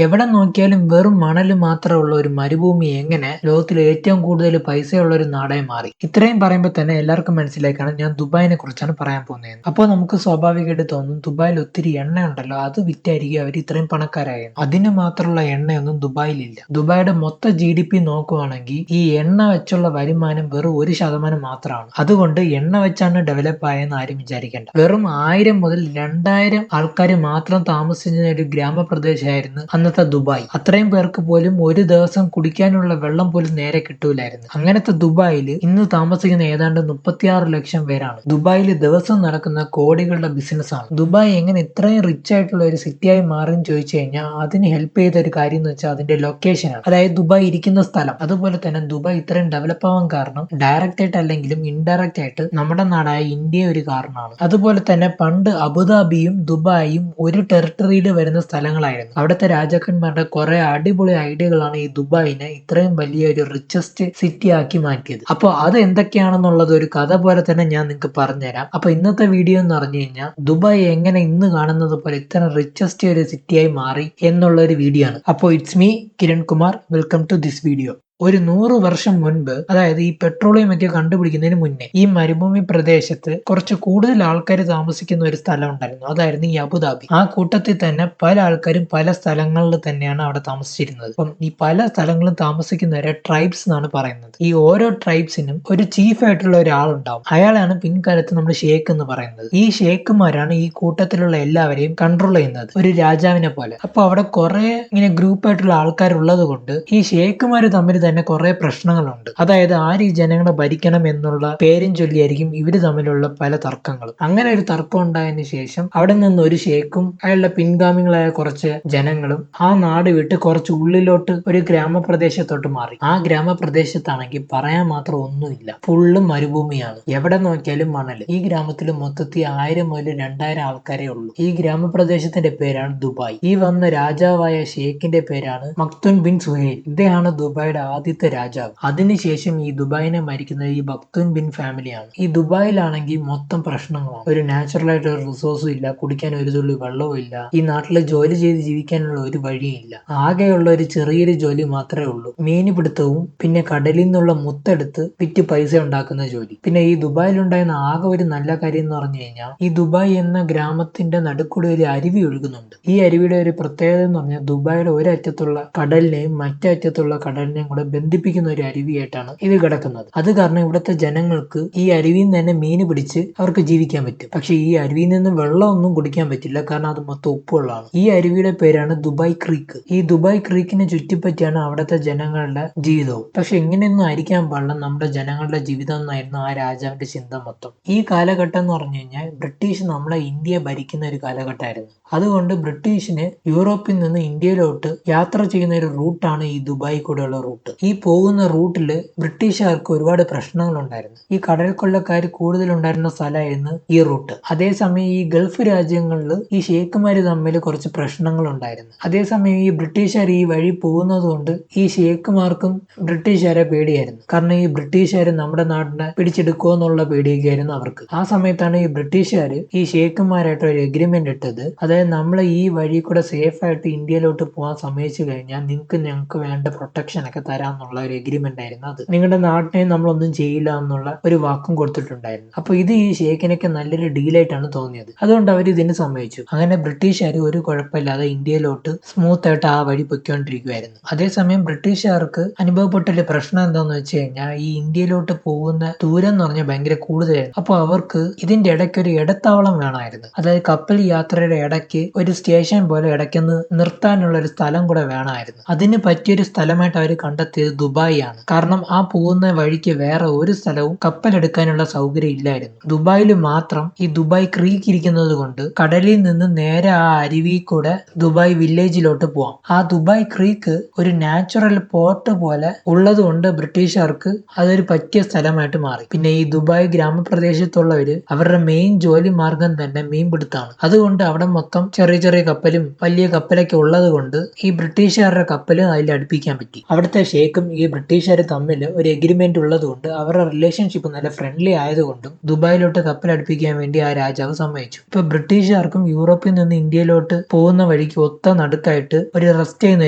എവിടെ നോക്കിയാലും വെറും മണൽ മാത്രമുള്ള ഒരു മരുഭൂമി എങ്ങനെ ലോകത്തിലെ ഏറ്റവും കൂടുതൽ പൈസയുള്ള ഒരു നാടായി മാറി? ഇത്രയും പറയുമ്പോൾ തന്നെ എല്ലാവർക്കും മനസ്സിലാക്കണം ഞാൻ ദുബായിനെ കുറിച്ചാണ് പറയാൻ പോകുന്നത്. അപ്പോൾ നമുക്ക് സ്വാഭാവികമായിട്ട് തോന്നും ദുബായിൽ ഒത്തിരി എണ്ണ ഉണ്ടല്ലോ, അത് വിറ്റായിരിക്കും അവർ ഇത്രയും പണക്കാരായത്. അതിന് മാത്രമുള്ള എണ്ണയൊന്നും ദുബായിലില്ല. ദുബായിയുടെ മൊത്തം GDP നോക്കുവാണെങ്കിൽ ഈ എണ്ണ വെച്ചുള്ള വരുമാനം വെറും 1% മാത്രമാണ്. അതുകൊണ്ട് എണ്ണ വെച്ചാണ് ഡെവലപ്പ് ആയെന്ന് ആരും വിചാരിക്കേണ്ട. വെറും 1000 മുതൽ 2000 ആൾക്കാർ മാത്രം താമസിച്ചിരുന്ന ഒരു ഗ്രാമപ്രദേശമായിരുന്നു അന്നത്തെ ദുബായ്. അത്രയും പേർക്ക് പോലും ഒരു ദിവസം കുടിക്കാനുള്ള വെള്ളം പോലും നേരെ കിട്ടൂലായിരുന്നു. അങ്ങനത്തെ ദുബായിൽ ഇന്ന് താമസിക്കുന്ന ഏതാണ്ട് 36 ലക്ഷം പേരാണ്. ദുബായിൽ ദിവസം നടക്കുന്ന കോടികളുടെ ബിസിനസ് ആണ്. ദുബായ് എങ്ങനെ ഇത്രയും റിച്ച് ആയിട്ടുള്ള ഒരു സിറ്റിയായി മാറിയെന്ന് ചോദിച്ചു കഴിഞ്ഞാൽ അതിന് ഹെൽപ്പ് ചെയ്ത ഒരു കാര്യം എന്ന് വെച്ചാൽ അതിന്റെ ലൊക്കേഷനാണ്. അതായത് ദുബായ് ഇരിക്കുന്ന സ്ഥലം. അതുപോലെ തന്നെ ദുബായ് ഇത്രയും ഡെവലപ്പ് ആവാൻ കാരണം ഡയറക്റ്റ് ആയിട്ട് അല്ലെങ്കിലും ഇൻഡയറക്റ്റ് ആയിട്ട് നമ്മുടെ നാടായ ഇന്ത്യ ഒരു കാരണമാണ്. അതുപോലെ തന്നെ പണ്ട് അബുദാബിയും ദുബായും ഒരു ടെറിട്ടറിയിൽ വരുന്ന സ്ഥലങ്ങളായിരുന്നു. അവിടുത്തെ രാജാക്കന്മാരുടെ കുറെ അടിപൊളി ഐഡിയകളാണ് ഈ ദുബായിനെ ഇത്രയും വലിയ ഒരു റിച്ചസ്റ്റ് സിറ്റി ആക്കി മാറ്റിയത്. അപ്പോൾ അത് എന്തൊക്കെയാണെന്നുള്ളത് ഒരു കഥ പോലെ തന്നെ ഞാൻ നിങ്ങൾക്ക് പറഞ്ഞുതരാം. അപ്പൊ ഇന്നത്തെ വീഡിയോ എന്ന് പറഞ്ഞു കഴിഞ്ഞാൽ ദുബായ് എങ്ങനെ ഇന്ന് കാണുന്നത് പോലെ ഇത്ര റിച്ചസ്റ്റ് ഒരു സിറ്റിയായി മാറി എന്നുള്ള ഒരു വീഡിയോ ആണ്. അപ്പോൾ it's me Kiran Kumar, welcome to this video. ഒരു 100 വർഷം മുൻപ്, അതായത് ഈ പെട്രോളിയം ഒക്കെ കണ്ടുപിടിക്കുന്നതിന് മുന്നേ ഈ മരുഭൂമി പ്രദേശത്ത് കുറച്ച് കൂടുതൽ ആൾക്കാർ താമസിക്കുന്ന ഒരു സ്ഥലം ഉണ്ടായിരുന്നു. അതായിരുന്നു ഈ അബുദാബി. ആ കൂട്ടത്തിൽ തന്നെ പല ആൾക്കാരും പല സ്ഥലങ്ങളിൽ തന്നെയാണ് അവിടെ താമസിച്ചിരുന്നത്. അപ്പം ഈ പല സ്ഥലങ്ങളും താമസിക്കുന്നവരെ ട്രൈബ്സ് എന്നാണ് പറയുന്നത്. ഈ ഓരോ ട്രൈബ്സിനും ഒരു ചീഫ് ആയിട്ടുള്ള ഒരാളുണ്ടാവും. അയാളാണ് പിൻകാലത്ത് നമ്മൾ ഷേഖ് എന്ന് പറയുന്നത്. ഈ ഷേഖുമാരാണ് ഈ കൂട്ടത്തിലുള്ള എല്ലാവരെയും കൺട്രോൾ ചെയ്യുന്നത്, ഒരു രാജാവിനെ പോലെ. അപ്പൊ അവിടെ കുറെ ഇങ്ങനെ ഗ്രൂപ്പ് ആയിട്ടുള്ള ആൾക്കാരുള്ളത് കൊണ്ട് ഈ ഷേഖുമാര് തമ്മിൽ തന്നെ കുറെ പ്രശ്നങ്ങളുണ്ട്. അതായത് ആര് ഈ ജനങ്ങളെ ഭരിക്കണം എന്നുള്ള പേരും ചൊല്ലിയായിരിക്കും ഇവര് തമ്മിലുള്ള പല തർക്കങ്ങളും. അങ്ങനെ ഒരു തർക്കം ഉണ്ടായതിനു ശേഷം അവിടെ നിന്ന് ഒരു ഷേഖും അയാളുടെ പിൻഗാമികളായ കുറച്ച് ജനങ്ങളും ആ നാട് വിട്ട് കുറച്ച് ഉള്ളിലോട്ട് ഒരു ഗ്രാമപ്രദേശത്തോട്ട് മാറി. ആ ഗ്രാമപ്രദേശത്താണെങ്കിൽ പറയാൻ മാത്രം ഒന്നുമില്ല, ഫുള്ളും മരുഭൂമിയാണ്. എവിടെ നോക്കിയാലും മണല്. ഈ ഗ്രാമത്തിൽ മൊത്തത്തിൽ 1000 മുതൽ 2000 ആൾക്കാരെ ഉള്ളൂ. ഈ ഗ്രാമപ്രദേശത്തിന്റെ പേരാണ് ദുബായ്. ഈ വന്ന രാജാവായ ഷേഖിന്റെ പേരാണ് മക്തൂം ബിൻ സുഹൈൽ. ഇദ്ദേഹമാണ് ദുബായിയുടെ ആദ്യത്തെ രാജാവ്. അതിനുശേഷം ഈ ദുബായിനെ ഭരിക്കുന്നത് ഈ മക്തൂം ബിൻ ഫാമിലിയാണ്. ഈ ദുബായിലാണെങ്കിൽ മൊത്തം പ്രശ്നങ്ങളാണ്. ഒരു നാച്ചുറൽ ആയിട്ട് ഒരു റിസോഴ്സും ഇല്ല, കുടിക്കാൻ ഒരു തുള്ളി വെള്ളവും ഇല്ല, ഈ നാട്ടിലെ ജോലി ചെയ്ത് ജീവിക്കാനുള്ള ഒരു വഴിയും ഇല്ല. ആകെയുള്ള ഒരു ചെറിയൊരു ജോലി മാത്രമേ ഉള്ളൂ, മീൻപിടുത്തവും പിന്നെ കടലിൽ നിന്നുള്ള മുത്തെടുത്ത് വിറ്റ് പൈസ ഉണ്ടാക്കുന്ന ജോലി. പിന്നെ ഈ ദുബായിലുണ്ടായിരുന്ന ആകെ ഒരു നല്ല കാര്യം എന്ന് പറഞ്ഞു കഴിഞ്ഞാൽ ഈ ദുബായ് എന്ന ഗ്രാമത്തിന്റെ നടുക്കൂടെ ഒരു അരുവി ഒഴുകുന്നുണ്ട്. ഈ അരുവിയുടെ ഒരു പ്രത്യേകത എന്ന് പറഞ്ഞാൽ ദുബായിയുടെ ഒരറ്റത്തുള്ള കടലിനെയും മറ്റേ അറ്റത്തുള്ള കടലിനെയും കൂടെ ബന്ധിപ്പിക്കുന്ന ഒരു അരുവിയായിട്ടാണ് ഇത് കിടക്കുന്നത്. അത് കാരണം ഇവിടുത്തെ ജനങ്ങൾക്ക് ഈ അരുവിയിൽ നിന്ന് തന്നെ മീൻ പിടിച്ച് അവർക്ക് ജീവിക്കാൻ പറ്റും. പക്ഷെ ഈ അരുവിയിൽ നിന്ന് വെള്ളമൊന്നും കുടിക്കാൻ പറ്റില്ല, കാരണം അത് മൊത്തം ഉപ്പുവെള്ളമാണ്. ഈ അരുവിയുടെ പേരാണ് ദുബായ് ക്രീക്ക്. ഈ ദുബായ് ക്രീക്കിനെ ചുറ്റിപ്പറ്റിയാണ് അവിടുത്തെ ജനങ്ങളുടെ ജീവിതവും. പക്ഷെ ഇങ്ങനെയൊന്നും ആയിരിക്കാൻ പാടില്ല നമ്മുടെ ജനങ്ങളുടെ ജീവിതം എന്നായിരുന്നു ആ രാജാവിന്റെ ചിന്ത മൊത്തം. ഈ കാലഘട്ടം എന്ന് പറഞ്ഞു കഴിഞ്ഞാൽ ബ്രിട്ടീഷ് നമ്മളെ ഇന്ത്യ ഭരിക്കുന്ന ഒരു കാലഘട്ടമായിരുന്നു. അതുകൊണ്ട് ബ്രിട്ടീഷിന് യൂറോപ്പിൽ നിന്ന് ഇന്ത്യയിലോട്ട് യാത്ര ചെയ്യുന്ന ഒരു റൂട്ടാണ് ഈ ദുബായ് കൂടെയുള്ള റൂട്ട്. ഈ പോകുന്ന റൂട്ടില് ബ്രിട്ടീഷുകാർക്ക് ഒരുപാട് പ്രശ്നങ്ങൾ ഉണ്ടായിരുന്നു. ഈ കടൽ കൊള്ളക്കാർ കൂടുതൽ ഉണ്ടായിരുന്ന സ്ഥലമായിരുന്നു ഈ റൂട്ട്. അതേസമയം ഈ ഗൾഫ് രാജ്യങ്ങളിൽ ഈ ഷേഖുമാര് തമ്മിൽ കുറച്ച് പ്രശ്നങ്ങൾ ഉണ്ടായിരുന്നു. അതേസമയം ഈ ബ്രിട്ടീഷുകാർ ഈ വഴി പോകുന്നത് കൊണ്ട് ഈ ഷേഖുമാർക്കും ബ്രിട്ടീഷുകാരെ പേടിയായിരുന്നു. കാരണം ഈ ബ്രിട്ടീഷുകാർ നമ്മുടെ നാടിനെ പിടിച്ചെടുക്കുമോ എന്നുള്ള പേടിയൊക്കെ ആയിരുന്നു അവർക്ക്. ആ സമയത്താണ് ഈ ബ്രിട്ടീഷുകാർ ഈ ഷേഖുമാരായിട്ട് ഒരു എഗ്രിമെന്റ് ഇട്ടത്. അതായത് നമ്മളെ ഈ വഴി കൂടെ സേഫ് ആയിട്ട് ഇന്ത്യയിലോട്ട് പോകാൻ സമ്മതിച്ചു കഴിഞ്ഞാൽ ഞങ്ങൾക്ക് വേണ്ട പ്രൊട്ടക്ഷൻ ഒക്കെ തരാന്നുള്ള ഒരു എഗ്രിമെന്റ് ആയിരുന്നു അത്. നിങ്ങളുടെ നാട്ടിനെ നമ്മളൊന്നും ചെയ്യില്ല എന്നുള്ള ഒരു വാക്കും കൊടുത്തിട്ടുണ്ടായിരുന്നു. അപ്പൊ ഇത് ഈ ഷേഖിനൊക്കെ നല്ലൊരു ഡീലായിട്ടാണ് തോന്നിയത്. അതുകൊണ്ട് അവർ ഇതിന് സമ്മതിച്ചു. അങ്ങനെ ബ്രിട്ടീഷുകാർ ഒരു കുഴപ്പമില്ലാതെ ഇന്ത്യയിലോട്ട് സ്മൂത്ത് ആയിട്ട് ആ വഴി പൊയ്ക്കൊണ്ടിരിക്കുവായിരുന്നു. അതേസമയം ബ്രിട്ടീഷുകാർക്ക് അനുഭവപ്പെട്ടൊരു പ്രശ്നം എന്താന്ന് വെച്ച് കഴിഞ്ഞാൽ ഈ ഇന്ത്യയിലോട്ട് പോകുന്ന ദൂരം എന്ന് പറഞ്ഞാൽ ഭയങ്കര കൂടുതലായിരുന്നു. അപ്പൊ അവർക്ക് ഇതിന്റെ ഇടയ്ക്ക് ഒരു ഇടത്താവളം വേണമായിരുന്നു. അതായത് കപ്പൽ യാത്രയുടെ ഇടയ്ക്ക് ഒരു സ്റ്റേഷൻ പോലെ ഇടയ്ക്കൊന്ന് നിർത്താനുള്ള ഒരു സ്ഥലം കൂടെ വേണമായിരുന്നു. അതിന് പറ്റിയൊരു സ്ഥലമായിട്ട് അവർ കണ്ടെത്തിയത് ദുബായ് ആണ്. കാരണം ആ പോകുന്ന വഴിക്ക് വേറെ ഒരു സ്ഥലവും കപ്പലെടുക്കാനുള്ള സൗകര്യം ഇല്ലായിരുന്നു. ദുബായിൽ മാത്രം ഈ ദുബായ് ക്രീക്ക് ഇരിക്കുന്നത് കൊണ്ട് കടലിൽ നിന്ന് നേരെ ആ അരുവി കൂടെ ദുബായ് വില്ലേജിലോട്ട് പോവാം. ആ ദുബായ് ക്രീക്ക് ഒരു നാച്ചുറൽ പോർട്ട് പോലെ ഉള്ളത് കൊണ്ട് ബ്രിട്ടീഷുകാർക്ക് അതൊരു പറ്റിയ സ്ഥലമായിട്ട് മാറി. പിന്നെ ഈ ദുബായ് ഗ്രാമപ്രദേശത്തുള്ളവര് അവരുടെ മെയിൻ ജോലി മാർഗം തന്നെ മീൻപിടുത്താണ്. അതുകൊണ്ട് അവിടെ മൊത്തം ചെറിയ ചെറിയ കപ്പലും വലിയ കപ്പലൊക്കെ ഉള്ളത് കൊണ്ട് ഈ ബ്രിട്ടീഷുകാരുടെ കപ്പല് അതിൽ അടുപ്പിക്കാൻ പറ്റി. അവിടുത്തെ ഷേഖും ഈ ബ്രിട്ടീഷുകാർ തമ്മിൽ ഒരു എഗ്രിമെന്റ് ഉള്ളതുകൊണ്ട് അവരുടെ റിലേഷൻഷിപ്പ് നല്ല ഫ്രണ്ട്ലി ആയതുകൊണ്ടും ദുബായിലോട്ട് കപ്പൽ അടുപ്പിക്കാൻ വേണ്ടി ആ രാജാവ് സമ്മതിച്ചു. ഇപ്പൊ ബ്രിട്ടീഷുകാർക്കും യൂറോപ്പിൽ നിന്ന് ഇന്ത്യയിലോട്ട് പോകുന്ന വഴിക്ക് ഒത്ത നടുക്കായിട്ട് ഒരു റെസ്റ്റ് ചെയ്യുന്ന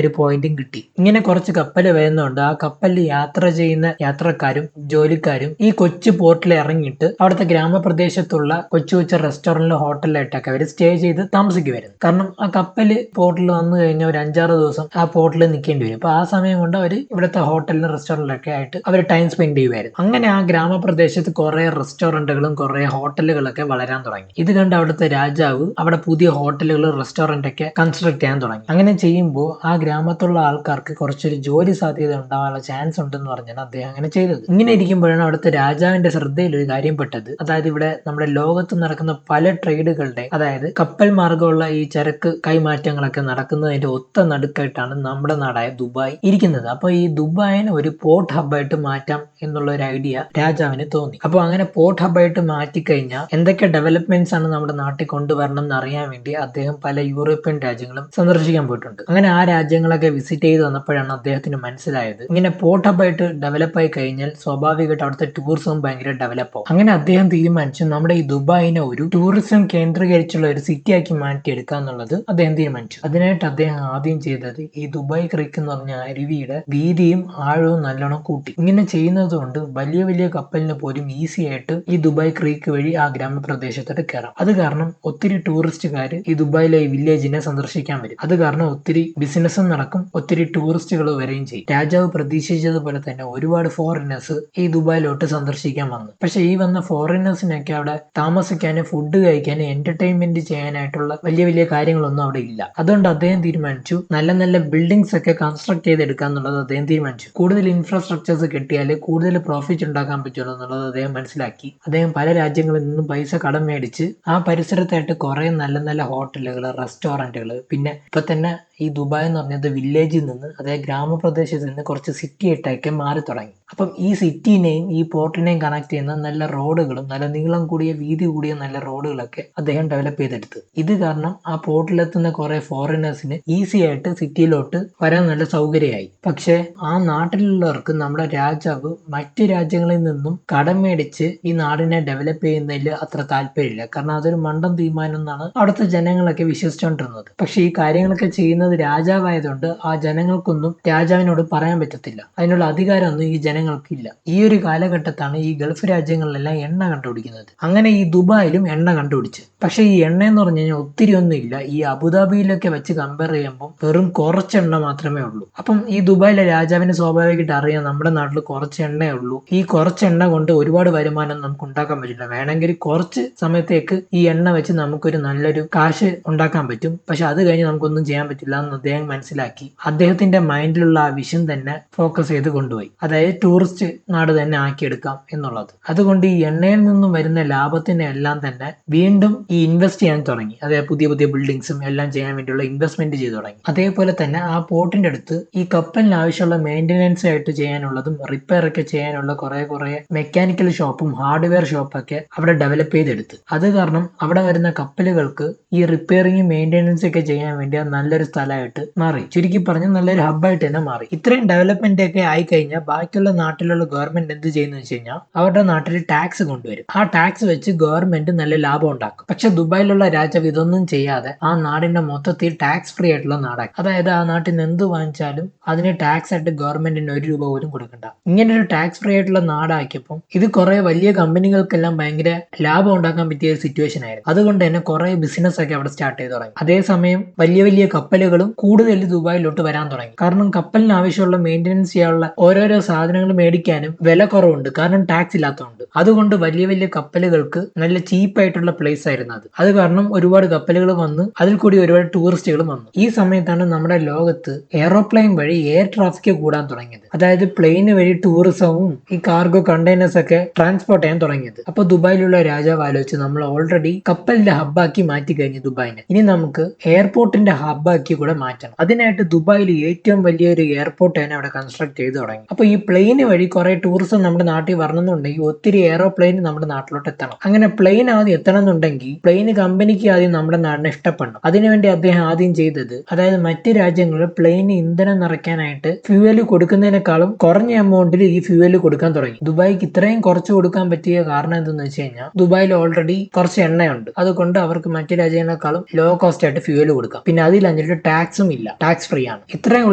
ഒരു പോയിന്റും കിട്ടി. ഇങ്ങനെ കുറച്ച് കപ്പൽ വരുന്നുണ്ട്. ആ കപ്പലിൽ യാത്ര ചെയ്യുന്ന യാത്രക്കാരും ജോലിക്കാരും ഈ കൊച്ചു പോർട്ടിൽ ഇറങ്ങിയിട്ട് അവിടുത്തെ ഗ്രാമപ്രദേശത്തുള്ള കൊച്ചു കൊച്ചു റെസ്റ്റോറന്റിലും ഹോട്ടലിലായിട്ടൊക്കെ അവർ സ്റ്റേ ചെയ്ത് താമസിക്കുമായിരുന്നു. കാരണം ആ കപ്പല് പോർട്ടിൽ വന്നു കഴിഞ്ഞാൽ ഒരു 5-6 ദിവസം ആ പോർട്ടിൽ നിൽക്കേണ്ടി വരും. അപ്പൊ ആ സമയം കൊണ്ട് അവർ ഇവിടുത്തെ ഹോട്ടലിലും റെസ്റ്റോറന്റിലൊക്കെ ആയിട്ട് അവർ ടൈം സ്പെൻഡ് ചെയ്യുമായിരുന്നു. അങ്ങനെ ആ ഗ്രാമപ്രദേശത്ത് കുറെ റെസ്റ്റോറന്റുകളും കുറെ ഹോട്ടലുകളൊക്കെ വളരാൻ തുടങ്ങി. ഇത് കണ്ട് അവിടുത്തെ രാജാവ് അവിടെ പുതിയ ഹോട്ടലുകൾ റെസ്റ്റോറന്റ് ഒക്കെ കൺസ്ട്രക്ട് ചെയ്യാൻ തുടങ്ങി. അങ്ങനെ ചെയ്യുമ്പോൾ ആ ഗ്രാമത്തിലുള്ള ആൾക്കാർക്ക് കുറച്ചൊരു ജോലി സാധ്യത ഉണ്ടാവാനുള്ള ചാൻസ് ഉണ്ടെന്ന് പറഞ്ഞാണ് അദ്ദേഹം അങ്ങനെ ചെയ്തത്. ഇങ്ങനെ ഇരിക്കുമ്പോഴാണ് അവിടുത്തെ രാജാവിന്റെ ശ്രദ്ധയിൽ ഒരു കാര്യം പെട്ടത്. അതായത് ഇവിടെ നമ്മുടെ ലോകത്ത് നടക്കുന്ന പല ട്രേഡുകളുടെ, അതായത് കപ്പൽ മാർഗമുള്ള ഈ ചരക്ക് കൈമാറ്റങ്ങളൊക്കെ നടക്കുന്നതിന്റെ ഒത്ത നടുക്കായിട്ടാണ് നമ്മുടെ നാടായ ദുബായ് ഇരിക്കുന്നത്. അപ്പൊ ഈ ദുബായിനെ ഒരു പോർട്ട് ഹബ്ബായിട്ട് മാറ്റാം എന്നുള്ള ഒരു ഐഡിയ രാജാവിന് തോന്നി. അപ്പോൾ അങ്ങനെ പോർട്ട് ഹബ്ബായിട്ട് മാറ്റിക്കഴിഞ്ഞാൽ എന്തൊക്കെ ഡെവലപ്മെന്റ്സ് ആണ് നമ്മുടെ നാട്ടിൽ കൊണ്ടുവരണം എന്ന് അറിയാൻ വേണ്ടി അദ്ദേഹം പല യൂറോപ്യൻ രാജ്യങ്ങളും സന്ദർശിക്കാൻ പോയിട്ടുണ്ട്. അങ്ങനെ ആ രാജ്യങ്ങളൊക്കെ വിസിറ്റ് ചെയ്ത് വന്നപ്പോഴാണ് അദ്ദേഹത്തിന് മനസ്സിലായത് ഇങ്ങനെ പോർട്ട് ഹബ്ബായിട്ട് ഡെവലപ്പ് ആയി കഴിഞ്ഞാൽ സ്വാഭാവികമായിട്ട് അവിടുത്തെ ടൂറിസം ഭയങ്കര ഡെവലപ്പ് ആവും. അങ്ങനെ അദ്ദേഹം തീരുമാനിച്ചു നമ്മുടെ ഈ ദുബായിനെ ഒരു ടൂറിസം കേന്ദ്രീകരിച്ചുള്ള ഒരു സിറ്റി ആക്കി മാറ്റിയെടുക്കുക എന്നുള്ളത് അദ്ദേഹം തീരുമാനിച്ചു. അതിനായിട്ട് അദ്ദേഹം ആദ്യം ചെയ്തത് ഈ ദുബായ് ക്രീക്ക് എന്ന് പറഞ്ഞ അരുവിയുടെ വീതിയും ആഴവും നല്ലോണം കൂട്ടി. ഇങ്ങനെ ചെയ്യുന്നത് കൊണ്ട് വലിയ വലിയ കപ്പലിന് പോലും ഈസി ആയിട്ട് ഈ ദുബായ് ക്രീക്ക് വഴി ആ ഗ്രാമപ്രദേശത്തോട്ട് കയറാം. അത് കാരണം ഒത്തിരി ടൂറിസ്റ്റുകാർ ഈ ദുബായിലെ ഈ വില്ലേജിനെ സന്ദർശിക്കാൻ വരും. അത് കാരണം ഒത്തിരി ബിസിനസ്സും നടക്കും, ഒത്തിരി ടൂറിസ്റ്റുകൾ വരികയും ചെയ്യും. രാജാവ് പ്രതീക്ഷിച്ചതുപോലെ തന്നെ ഒരുപാട് ഫോറിനേഴ്സ് ഈ ദുബായിലോട്ട് സന്ദർശിക്കാൻ വന്നു. പക്ഷെ ഈ വന്ന ഫോറിനേഴ്സിനൊക്കെ അവിടെ താമസിക്കാനും ഫുഡ് കഴിക്കാനും എന്റർടൈൻമെന്റ് ചെയ്യാനായിട്ടുള്ള വലിയ വലിയ കാര്യങ്ങളൊന്നും അവിടെ ഇല്ല. അതുകൊണ്ട് അദ്ദേഹം തീരുമാനിച്ചു നല്ല നല്ല ബിൽഡിങ്സ് ഒക്കെ കൺസ്ട്രക്ട് ചെയ്തെടുക്കുക എന്നുള്ളത് അദ്ദേഹം തീരുമാനിച്ചു. കൂടുതൽ ഇൻഫ്രാസ്ട്രക്ചേഴ്സ് കിട്ടിയാൽ കൂടുതൽ പ്രോഫിറ്റ് ഉണ്ടാക്കാൻ പറ്റുള്ളൂ എന്നുള്ളത് അദ്ദേഹം മനസ്സിലാക്കി. അദ്ദേഹം പല രാജ്യങ്ങളിൽ നിന്നും പൈസ കടം മേടിച്ച് ആ പരിസരത്തായിട്ട് കുറെ നല്ല നല്ല ഹോട്ടലുകൾ, റെസ്റ്റോറന്റുകൾ, പിന്നെ ഇപ്പൊ തന്നെ ഈ ദുബായ് എന്ന് പറഞ്ഞത് വില്ലേജിൽ നിന്ന്, അതായത് ഗ്രാമപ്രദേശത്ത് നിന്ന് കുറച്ച് സിറ്റി ആയിട്ടൊക്കെ മാറി തുടങ്ങി. അപ്പം ഈ സിറ്റിനെയും ഈ പോർട്ടിനെയും കണക്ട് ചെയ്യുന്ന നല്ല റോഡുകളും നല്ല നീളം കൂടിയ വീതി കൂടിയ നല്ല റോഡുകളൊക്കെ അദ്ദേഹം ഡെവലപ്പ് ചെയ്തെടുത്തു. ഇത് കാരണം ആ പോർട്ടിലെത്തുന്ന കുറെ ഫോറിനേഴ്സിന് ഈസി ആയിട്ട് സിറ്റിയിലോട്ട് വരാൻ നല്ല സൗകര്യമായി. പക്ഷെ ആ നാട്ടിലുള്ളവർക്ക് നമ്മുടെ രാജാവ് മറ്റു രാജ്യങ്ങളിൽ നിന്നും കടം മേടിച്ച് ഈ നാടിനെ ഡെവലപ്പ് ചെയ്യുന്നതിൽ അത്ര താല്പര്യമില്ല. കാരണം അതൊരു മണ്ടൻ തീരുമാനം എന്നാണ് അവിടുത്തെ ജനങ്ങളൊക്കെ വിശ്വസിച്ചുകൊണ്ടിരുന്നത്. പക്ഷെ ഈ കാര്യങ്ങളൊക്കെ ചെയ്യുന്നത് രാജാവായതുകൊണ്ട് ആ ജനങ്ങൾക്കൊന്നും രാജാവിനോട് പറയാൻ പറ്റത്തില്ല. അതിനുള്ള അധികാരമൊന്നും ഈ ജനങ്ങൾക്കില്ല. ഈ ഒരു കാലഘട്ടത്താണ് ഈ ഗൾഫ് രാജ്യങ്ങളിലെല്ലാം എണ്ണ കണ്ടുപിടിക്കുന്നത്. അങ്ങനെ ഈ ദുബായിലും എണ്ണ കണ്ടുപിടിച്ച്. പക്ഷെ ഈ എണ്ണ എന്ന് പറഞ്ഞു കഴിഞ്ഞാൽ ഒത്തിരി ഒന്നും ഇല്ല. ഈ അബുദാബിയിലൊക്കെ വെച്ച് കമ്പയർ ചെയ്യുമ്പോൾ വെറും കുറച്ച് എണ്ണ മാത്രമേ ഉള്ളൂ. അപ്പം ഈ ദുബായിലെ രാജാവിന് സ്വാഭാവികമായിട്ട് അറിയാം നമ്മുടെ നാട്ടിൽ കുറച്ച് എണ്ണയേ ഉള്ളൂ, ഈ കുറച്ച് എണ്ണ കൊണ്ട് ഒരുപാട് വരുമാനം നമുക്ക് ഉണ്ടാക്കാൻ പറ്റില്ല. വേണമെങ്കിൽ കുറച്ച് സമയത്തേക്ക് ഈ എണ്ണ വെച്ച് നമുക്കൊരു നല്ലൊരു കാശ് ഉണ്ടാക്കാൻ പറ്റും, പക്ഷെ അത് കഴിഞ്ഞ് നമുക്കൊന്നും ചെയ്യാൻ പറ്റില്ല എന്ന് അദ്ദേഹം മനസ്സിലാക്കി. അദ്ദേഹത്തിന്റെ മൈൻഡിലുള്ള ആ വിഷൻ തന്നെ ഫോക്കസ് ചെയ്ത് കൊണ്ടുപോയി. അതായത് ടൂറിസ്റ്റ് നാട് തന്നെ ആക്കിയെടുക്കാം എന്നുള്ളത്. അതുകൊണ്ട് ഈ എണ്ണയിൽ നിന്നും വരുന്ന ലാഭത്തിനെ എല്ലാം തന്നെ വീണ്ടും ഈ ഇൻവെസ്റ്റ് ചെയ്യാൻ തുടങ്ങി. അതായത് പുതിയ പുതിയ ബിൽഡിങ്സും എല്ലാം ചെയ്യാൻ വേണ്ടിയുള്ള ഇൻവെസ്റ്റ്മെന്റ് ചെയ്തു തുടങ്ങി. അതേപോലെ തന്നെ ആ പോർട്ടിന്റെ അടുത്ത് ഈ കപ്പലിന് ആവശ്യമുള്ള മെയിൻ്റെനൻസ് ആയിട്ട് ചെയ്യാനുള്ളതും റിപ്പയർ ഒക്കെ ചെയ്യാനുള്ള കുറെ മെക്കാനിക്കൽ ഷോപ്പും ഹാർഡ്വെയർ ഷോപ്പൊക്കെ അവിടെ ഡെവലപ്പ് ചെയ്തെടുത്ത്. അത് കാരണം അവിടെ വരുന്ന കപ്പലുകൾക്ക് ഈ റിപ്പയറിങ്ങും മെയിൻ്റെനൻസ് ഒക്കെ ചെയ്യാൻ വേണ്ടി നല്ലൊരു സ്ഥലമായിട്ട് മാറി. ചുരുക്കി പറഞ്ഞാൽ നല്ലൊരു ഹബ്ബായിട്ട് തന്നെ മാറി. ഇത്രയും ഡെവലപ്മെന്റ് ഒക്കെ ആയിക്കഴിഞ്ഞാൽ ബാക്കിയുള്ള നാട്ടിലുള്ള ഗവൺമെന്റ് എന്ത് ചെയ്യുന്നു വെച്ച് കഴിഞ്ഞാൽ അവരുടെ നാട്ടിൽ ടാക്സ് കൊണ്ടുവരും. ആ ടാക്സ് വെച്ച് ഗവൺമെന്റ് നല്ല ലാഭം ഉണ്ടാക്കും. പക്ഷെ ദുബായിലുള്ള രാജാവ് ഇതൊന്നും ചെയ്യാതെ ആ നാടിന്റെ മൊത്തത്തിൽ ടാക്സ് ഫ്രീ ആയിട്ടുള്ള നാടാക്കി. അതായത് ആ നാട്ടിൽ നിന്ന് എന്ത് വാങ്ങിച്ചാലും അതിന് ടാക്സ് ആയിട്ട് ഗവൺമെന്റിന് 1 രൂപ പോലും കൊടുക്കണ്ട. ഇങ്ങനെ ഒരു ടാക്സ് ഫ്രീ ആയിട്ടുള്ള നാടാക്കിയപ്പോൾ ഇത് കുറെ വലിയ കമ്പനികൾക്കെല്ലാം ഭയങ്കര ലാഭം ഉണ്ടാക്കാൻ പറ്റിയ ഒരു സിറ്റുവേഷൻ ആയിരുന്നു. അതുകൊണ്ട് തന്നെ കുറെ ബിസിനസ് ഒക്കെ അവിടെ സ്റ്റാർട്ട് ചെയ്ത് തുടങ്ങി. അതേസമയം വലിയ വലിയ കപ്പലുകളും കൂടുതൽ ദുബായിലോട്ട് വരാൻ തുടങ്ങി. കാരണം കപ്പലിന് ആവശ്യമുള്ള മെയിൻ്റെനൻസ് ചെയ്യാനുള്ള ഓരോരോ സാധനങ്ങൾ മേടിക്കാനും വില കുറവുണ്ട്, കാരണം ടാക്സ് ഇല്ലാത്തതുകൊണ്ട്. അതുകൊണ്ട് വലിയ വലിയ കപ്പലുകൾക്ക് നല്ല ചീപ്പായിട്ടുള്ള പ്ലേസ് ആയിരുന്നു അത്. അത് കാരണം ഒരുപാട് കപ്പലുകൾ വന്ന് അതിൽ കൂടി ഒരുപാട് ടൂറിസ്റ്റുകളും വന്നു. ഈ സമയത്താണ് നമ്മുടെ ലോകത്ത് എയറോപ്ലെയിൻ വഴി എയർ ട്രാഫിക് കൂടാൻ തുടങ്ങിയത്. അതായത് പ്ലെയിന് വഴി ടൂറിസവും ഈ കാർഗോ കണ്ടെയ്നേഴ്സ് ഒക്കെ ട്രാൻസ്പോർട്ട് ചെയ്യാൻ തുടങ്ങിയത്. അപ്പൊ ദുബായിലുള്ള രാജാവ് ആലോചിച്ച് നമ്മൾ ഓൾറെഡി കപ്പലിന്റെ ഹബ്ബാക്കി മാറ്റി കഴിഞ്ഞു ദുബായിനെ, ഇനി നമുക്ക് എയർപോർട്ടിന്റെ ഹബ്ബാക്കി കൂടെ മാറ്റണം. അതിനായിട്ട് ദുബായിൽ ഏറ്റവും വലിയൊരു എയർപോർട്ട് തന്നെ അവിടെ കൺസ്ട്രക്ട് ചെയ്ത് തുടങ്ങി. അപ്പൊ ഈ പ്ലെയിൻ പ്ലെയിൻ വഴി കുറെ ടൂറിസം നമ്മുടെ നാട്ടിൽ വരണമെന്നുണ്ടെങ്കിൽ ഒത്തിരി എയറോപ്ലെയിൻ നമ്മുടെ നാട്ടിലോട്ട് എത്തണം. അങ്ങനെ പ്ലെയിൻ ആദ്യം എത്തണം എന്നുണ്ടെങ്കിൽ പ്ലെയിൻ കമ്പനിക്ക് ആദ്യം നമ്മുടെ നാടിനെ ഇഷ്ടപ്പെടണം. അതിനുവേണ്ടി അദ്ദേഹം ആദ്യം ചെയ്തത്, അതായത് മറ്റ് രാജ്യങ്ങളിൽ പ്ലെയിന് ഇന്ധനം നിറയ്ക്കാനായിട്ട് ഫ്യൂവൽ കൊടുക്കുന്നതിനേക്കാളും കുറഞ്ഞ എമൗണ്ടിൽ ഈ ഫ്യൂവൽ കൊടുക്കാൻ തുടങ്ങി. ദുബായിക്ക് ഇത്രയും കുറച്ച് കൊടുക്കാൻ പറ്റിയ കാരണം എന്തെന്ന് വെച്ച് കഴിഞ്ഞാൽ ദുബായിൽ ഓൾറെഡി കുറച്ച് എണ്ണയുണ്ട്. അതുകൊണ്ട് അവർക്ക് മറ്റു രാജ്യങ്ങളെക്കാളും ലോ കോസ്റ്റ് ആയിട്ട് ഫ്യൂവൽ കൊടുക്കാം. പിന്നെ അതിലഞ്ഞിട്ട് ടാക്സും ഇല്ല, ടാക്സ് ഫ്രീ ആണ്. ഇത്രയും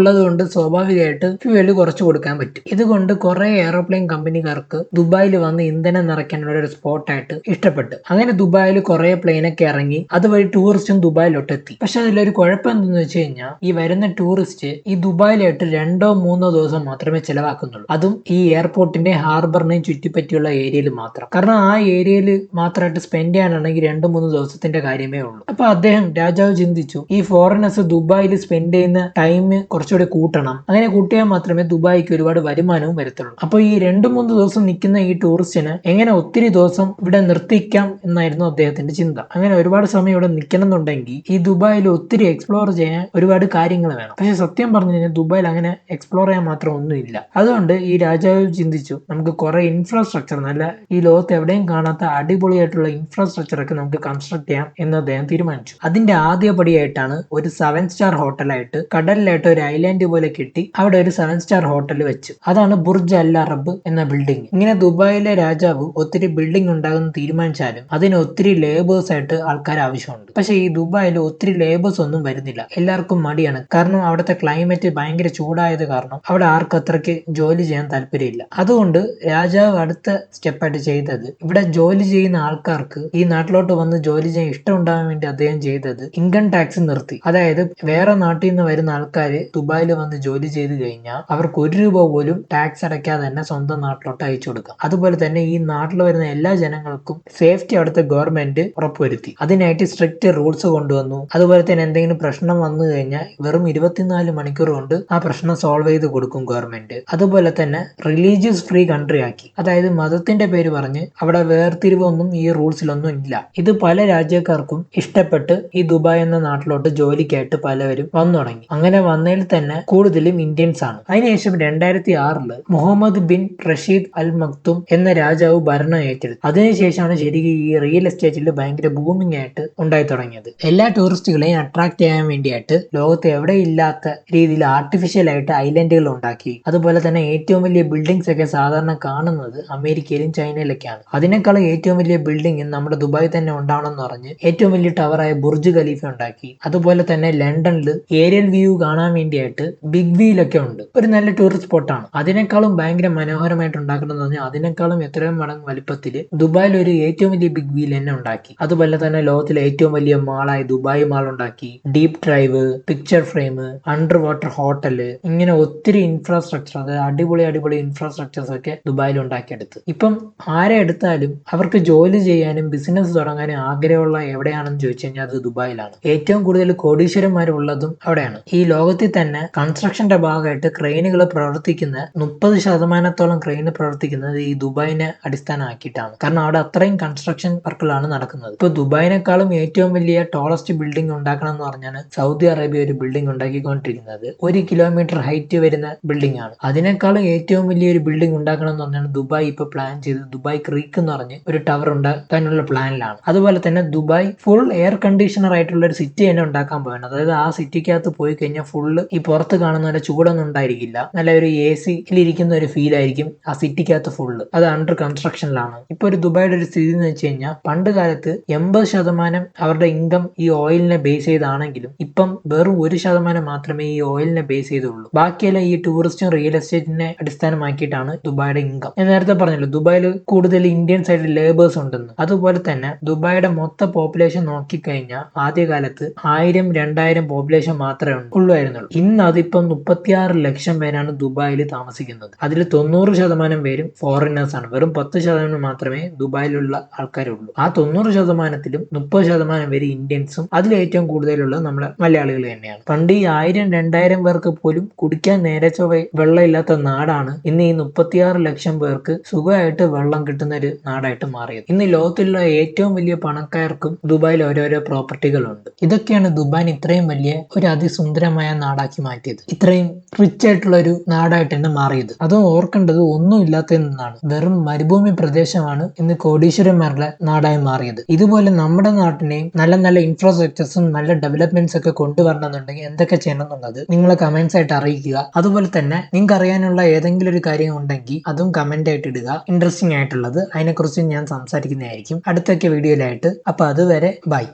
ഉള്ളത് കൊണ്ട് സ്വാഭാവികമായിട്ട് ഫ്യൂവൽ കുറച്ച് കൊടുക്കാൻ പറ്റും. ഇതുകൊണ്ട് കുറെ എയറോപ്ലെയിൻ കമ്പനിക്കാർക്ക് ദുബായിൽ വന്ന് ഇന്ധനം നിറയ്ക്കാനുള്ള ഒരു സ്പോട്ടായിട്ട് ഇഷ്ടപ്പെട്ടു. അങ്ങനെ ദുബായിൽ കുറെ പ്ലെയിനൊക്കെ ഇറങ്ങി അതുവഴി ടൂറിസ്റ്റും ദുബായിലോട്ട് എത്തി. പക്ഷെ അതിലൊരു കുഴപ്പം എന്തെന്ന് വെച്ച് കഴിഞ്ഞാൽ ഈ വരുന്ന ടൂറിസ്റ്റ് ഈ ദുബായിലായിട്ട് 2-3 ദിവസം മാത്രമേ ചെലവാക്കുന്നുള്ളൂ. അതും ഈ എയർപോർട്ടിന്റെ ഹാർബറിനെയും ചുറ്റിപ്പറ്റിയുള്ള ഏരിയയിൽ മാത്രം. കാരണം ആ ഏരിയയിൽ മാത്രമായിട്ട് സ്പെൻഡ് ചെയ്യാനാണെങ്കിൽ 2-3 ദിവസത്തിന്റെ കാര്യമേ ഉള്ളൂ. അപ്പൊ രാജാവ് ചിന്തിച്ചു, ഈ ഫോറിനേഴ്സ് ദുബായിൽ സ്പെൻഡ് ചെയ്യുന്ന ടൈം കുറച്ചുകൂടി കൂട്ടണം. അങ്ങനെ കൂട്ടിയാൽ മാത്രമേ ദുബായിക്ക് ഒരുപാട് വരുമാനവും വരത്തുള്ളൂ. അപ്പൊ ഈ 2-3 ദിവസം നിൽക്കുന്ന ഈ ടൂറിസ്റ്റിന് എങ്ങനെ ഒത്തിരി ദിവസം ഇവിടെ നിർത്തിക്കാം എന്നായിരുന്നു അദ്ദേഹത്തിന്റെ ചിന്ത. അങ്ങനെ ഒരുപാട് സമയം ഇവിടെ നിൽക്കണം എന്നുണ്ടെങ്കിൽ ഈ ദുബായിൽ ഒത്തിരി എക്സ്പ്ലോർ ചെയ്യാൻ ഒരുപാട് കാര്യങ്ങൾ വേണം. പക്ഷെ സത്യം പറഞ്ഞു കഴിഞ്ഞാൽ ദുബായിൽ അങ്ങനെ എക്സ്പ്ലോർ ചെയ്യാൻ മാത്രം ഒന്നുമില്ല. അതുകൊണ്ട് ഈ രാജാവ് ചിന്തിച്ചു, നമുക്ക് കുറെ ഇൻഫ്രാസ്ട്രക്ചർ, നല്ല ഈ ലോകത്ത് എവിടെയും കാണാത്ത അടിപൊളിയായിട്ടുള്ള ഇൻഫ്രാസ്ട്രക്ചർ ഒക്കെ നമുക്ക് കൺസ്ട്രക്ട് ചെയ്യാം എന്ന് അദ്ദേഹം തീരുമാനിച്ചു. അതിന്റെ ആദ്യ പടിയായിട്ടാണ് ഒരു 7 സ്റ്റാർ ഹോട്ടലായിട്ട് കടലിലായിട്ട് ഒരു ഐലാൻഡ് പോലെ കെട്ടി അവിടെ ഒരു 7 സ്റ്റാർ ഹോട്ടൽ വെച്ചു. അതാണ് ബുർജ് അൽ അറബ് എന്ന ബിൽഡിംഗ്. ഇങ്ങനെ ദുബായിലെ രാജാവ് ഒത്തിരി ബിൽഡിംഗ് ഉണ്ടാകുന്ന തീരുമാനിച്ചാലും അതിന് ഒത്തിരി ലേബേഴ്സ് ആയിട്ട് ആൾക്കാർ ആവശ്യമുണ്ട്. പക്ഷെ ഈ ദുബായിൽ ഒത്തിരി ലേബേഴ്സ് ഒന്നും വരുന്നില്ല. എല്ലാവർക്കും മടിയാണ്. കാരണം അവിടുത്തെ ക്ലൈമറ്റ് ഭയങ്കര ചൂടായത് കാരണം അവിടെ ആർക്കും അത്രയ്ക്ക് ജോലി ചെയ്യാൻ താല്പര്യമില്ല. അതുകൊണ്ട് രാജാവ് അടുത്ത സ്റ്റെപ്പായിട്ട് ചെയ്തത്, ഇവിടെ ജോലി ചെയ്യുന്ന ആൾക്കാർക്ക് ഈ നാട്ടിലോട്ട് വന്ന് ജോലി ചെയ്യാൻ ഇഷ്ടം ഉണ്ടാകാൻ വേണ്ടി അദ്ദേഹം ചെയ്തത് ഇൻകം ടാക്സ് നിർത്തി. അതായത് വേറെ നാട്ടിൽ നിന്ന് വരുന്ന ആൾക്കാര് ദുബായിൽ വന്ന് ജോലി ചെയ്ത് കഴിഞ്ഞാൽ അവർക്ക് 1 രൂപ പോലും ടാക്സ് അടയ്ക്കാതെ തന്നെ സ്വന്തം നാട്ടിലോട്ട് അയച്ചു കൊടുക്കാം. അതുപോലെ തന്നെ ഈ നാട്ടിൽ വരുന്ന എല്ലാ ജനങ്ങൾക്കും സേഫ്റ്റി അവിടുത്തെ ഗവൺമെന്റ് ഉറപ്പുവരുത്തി. അതിനായിട്ട് സ്ട്രിക്റ്റ് റൂൾസ് കൊണ്ടുവന്നു. അതുപോലെ തന്നെ എന്തെങ്കിലും പ്രശ്നം വന്നു കഴിഞ്ഞാൽ വെറും 24 മണിക്കൂർ കൊണ്ട് ആ പ്രശ്നം സോൾവ് ചെയ്ത് കൊടുക്കും ഗവൺമെന്റ്. അതുപോലെ തന്നെ റിലീജിയസ് ഫ്രീ കൺട്രി ആക്കി. അതായത് മതത്തിന്റെ പേര് പറഞ്ഞ് അവിടെ വേർതിരിവൊന്നും ഈ റൂൾസിലൊന്നും ഇല്ല. ഇത് പല രാജ്യക്കാർക്കും ഇഷ്ടപ്പെട്ട് ഈ ദുബായ് എന്ന നാട്ടിലോട്ട് ജോലിക്കായിട്ട് പലവരും വന്നു തുടങ്ങി. അങ്ങനെ വന്നതിൽ തന്നെ കൂടുതലും ഇന്ത്യൻസ് ആണ്. അതിനുശേഷം 2006 മുഹമ്മദ് ബിൻ റഷീദ് അൽ മക്തും എന്ന രാജാവ് ഭരണം ഏറ്റെടുത്തു. അതിനുശേഷമാണ് ശരിക്കും ഈ റിയൽ എസ്റ്റേറ്റിൽ ഭയങ്കര ബൂമിംഗ് ആയിട്ട് ഉണ്ടായി തുടങ്ങിയത്. എല്ലാ ടൂറിസ്റ്റുകളെയും അട്രാക്ട് ചെയ്യാൻ വേണ്ടിയിട്ട് ലോകത്ത് എവിടെ ഇല്ലാത്ത രീതിയിൽ ആർട്ടിഫിഷ്യൽ ആയിട്ട് ഐലൻഡുകൾ ഉണ്ടാക്കി. അതുപോലെ തന്നെ ഏറ്റവും വലിയ ബിൽഡിങ്സ് ഒക്കെ സാധാരണ കാണുന്നത് അമേരിക്കയിലും ചൈനയിലൊക്കെയാണ്. അതിനേക്കാളും ഏറ്റവും വലിയ ബിൽഡിംഗ് നമ്മുടെ ദുബായ് തന്നെ ഉണ്ടാവണം എന്ന് പറഞ്ഞ് ഏറ്റവും വലിയ ടവറായ ബുർജ് ഖലീഫ ഉണ്ടാക്കി. അതുപോലെ തന്നെ ലണ്ടനിൽ ഏരിയൽ വ്യൂ കാണാൻ വേണ്ടിയായിട്ട് ബിഗ് വീലൊക്കെ ഉണ്ട്. ഒരു നല്ല ടൂറിസ്റ്റ് സ്പോട്ടാണ്. അതിനേക്കാളും ഭയങ്കര മനോഹരമായിട്ട് ഉണ്ടാക്കണമെന്ന് പറഞ്ഞാൽ അതിനേക്കാളും എത്രയും മടങ്ങ് വലിപ്പത്തിൽ ദുബായിൽ ഒരു ഏറ്റവും വലിയ ബിഗ് വീൽ തന്നെ ഉണ്ടാക്കി. അതുപോലെ തന്നെ ലോകത്തിലെ ഏറ്റവും വലിയ മാളായ ദുബായ് മാൾ ഉണ്ടാക്കി. Deep drive, picture frame, under water hotel, ഇങ്ങനെ ഒത്തിരി ഇൻഫ്രാസ്ട്രക്ചർ, അതായത് അടിപൊളി ഇൻഫ്രാസ്ട്രക്ചേഴ്സ് ഒക്കെ ദുബായിൽ ഉണ്ടാക്കിയെടുത്ത്. ഇപ്പം ആരെ എടുത്താലും അവർക്ക് ജോലി ചെയ്യാനും ബിസിനസ് തുടങ്ങാനും ആഗ്രഹമുള്ള എവിടെയാണെന്ന് ചോദിച്ചു കഴിഞ്ഞാൽ അത് ദുബായിലാണ്. ഏറ്റവും കൂടുതൽ കോടീശ്വരന്മാരുള്ളതും അവിടെയാണ്. ഈ ലോകത്തിൽ തന്നെ കൺസ്ട്രക്ഷന്റെ ഭാഗമായിട്ട് ക്രെയിനുകൾ പ്രവർത്തിക്കുന്ന 30% ക്രെയിൻ പ്രവർത്തിക്കുന്നത് ഈ ദുബായിനെ അടിസ്ഥാനമാക്കിയിട്ടാണ്. കാരണം അവിടെ അത്രയും കൺസ്ട്രക്ഷൻ വർക്കുകളാണ് നടക്കുന്നത്. ഇപ്പൊ ദുബായിനേക്കാളും ഏറ്റവും വലിയ ടോളസ്റ്റ് ബിൽഡിംഗ് ഉണ്ടാക്കണം എന്ന് പറഞ്ഞാൽ സൗദി അറേബ്യ ഒരു ബിൽഡിംഗ് ഉണ്ടാക്കിക്കൊണ്ടിരിക്കുന്നത് 1 കിലോമീറ്റർ ഹൈറ്റ് വരുന്ന ബിൽഡിംഗ് ആണ്. അതിനേക്കാളും ഏറ്റവും വലിയൊരു ബിൽഡിംഗ് ഉണ്ടാക്കണം എന്ന് പറഞ്ഞാൽ ദുബായ് ഇപ്പൊ പ്ലാൻ ചെയ്ത് ദുബായ് ക്രീക്ക് എന്ന് പറഞ്ഞ് ഒരു ടവർ ഉണ്ടാക്കാനുള്ള പ്ലാനിലാണ്. അതുപോലെ തന്നെ ദുബായ് ഫുൾ എയർ കണ്ടീഷണർ ആയിട്ടുള്ള ഒരു സിറ്റി തന്നെ ഉണ്ടാക്കാൻ പോവാണ്. അതായത് ആ സിറ്റിക്കകത്ത് പോയി കഴിഞ്ഞാൽ ഫുള്ള് ഈ പുറത്ത് കാണുന്ന പോലെ ചൂടൊന്നും ഉണ്ടായിരിക്കില്ല. നല്ല ഒരു AC ഇരിക്കുന്ന ഒരു ഫീൽ ആയിരിക്കും ആ സിറ്റിക്കകത്ത് ഫുള്ള്. അത് അണ്ടർ കൺസ്ട്രക്ഷനിലാണ്. ഇപ്പൊ ഒരു ദുബായുടെ ഒരു സ്ഥിതി എന്ന് വെച്ച് കഴിഞ്ഞാൽ പണ്ട് കാലത്ത് 80% അവരുടെ ഇൻകം ഈ ഓയിലിനെ ബേസ് ചെയ്താണെങ്കിലും ഇപ്പം വെറും 1% മാത്രമേ ഈ ഓയിലിനെ ബേസ് ചെയ്തുള്ളൂ. ബാക്കിയെല്ലാം ഈ ടൂറിസ്റ്റും റിയൽ എസ്റ്റേറ്റിനെ അടിസ്ഥാനമാക്കിയിട്ടാണ് ദുബായുടെ ഇൻകം. ഞാൻ നേരത്തെ പറഞ്ഞല്ലോ ദുബായിൽ കൂടുതൽ ഇന്ത്യൻ സൈഡ് ലേബേഴ്സ് ഉണ്ടെന്ന്. അതുപോലെ തന്നെ ദുബായുടെ മൊത്തം പോപ്പുലേഷൻ നോക്കിക്കഴിഞ്ഞാൽ ആദ്യകാലത്ത് 1000-2000 പോപ്പുലേഷൻ മാത്രമേ ഉള്ളായിരുന്നുള്ളൂ. ഇന്ന് അതിപ്പം 36 ലക്ഷം പേരാണ് ദുബായിൽ താമസിക്കുന്നത്. അതിൽ 90% പേരും ഫോറിനേഴ്സ് ആണ്. വെറും 10% മാത്രമേ ദുബായിലുള്ള ആൾക്കാരുള്ളൂ. ആ 90%-ലും 30% പേര് ഇന്ത്യൻസും അതിൽ ഏറ്റവും കൂടുതലുള്ള നമ്മുടെ മലയാളികൾ തന്നെയാണ്. പണ്ട് ഈ 1000-2000 പേർക്ക് പോലും കുടിക്കാൻ നേരെ ചൊവ്വേ വെള്ളമില്ലാത്ത നാടാണ് ഇന്ന് ഈ 36 ലക്ഷം പേർക്ക് സുഖമായിട്ട് വെള്ളം കിട്ടുന്ന ഒരു നാടായിട്ട് മാറിയത്. ഇന്ന് ലോകത്തിലുള്ള ഏറ്റവും വലിയ പണക്കാർക്കും ദുബായിൽ ഓരോരോ പ്രോപ്പർട്ടികളുണ്ട്. ഇതൊക്കെയാണ് ദുബായിന് ഇത്രയും വലിയ ഒരു അതിസുന്ദരമായ നാടാക്കി മാറ്റിയത്. ഇത്രയും റിച്ച് ആയിട്ടുള്ള ഒരു നാടായിട്ട് തന്നെ മാറിയത്. മാറിയത്. അതും ഓർക്കേണ്ടത് ഒന്നും ഇല്ലാത്തതിൽ നിന്നാണ്. വെറും മരുഭൂമി പ്രദേശമാണ് ഇന്ന് കോടീശ്വരന്മാരുടെ നാടായി മാറിയത്. ഇതുപോലെ നമ്മുടെ നാട്ടിനെയും നല്ല നല്ല ഇൻഫ്രാസ്ട്രക്ചേഴ്സും നല്ല ഡെവലപ്മെന്റ്സ് ഒക്കെ കൊണ്ടുവരണമെന്നുണ്ടെങ്കിൽ എന്തൊക്കെ ചെയ്യണം എന്നുള്ളത് നിങ്ങൾ കമന്റ്സ് ആയിട്ട് അറിയിക്കുക. അതുപോലെ തന്നെ നിങ്ങൾക്ക് അറിയാനുള്ള ഏതെങ്കിലും ഒരു കാര്യം ഉണ്ടെങ്കിൽ അതും കമന്റ് ആയിട്ട് ഇടുക. ഇൻട്രസ്റ്റിംഗ് ആയിട്ടുള്ളത് അതിനെക്കുറിച്ച് ഞാൻ സംസാരിക്കുന്നതായിരിക്കും അടുത്തൊക്കെ വീഡിയോയിലായിട്ട്. അപ്പൊ അതുവരെ ബൈ.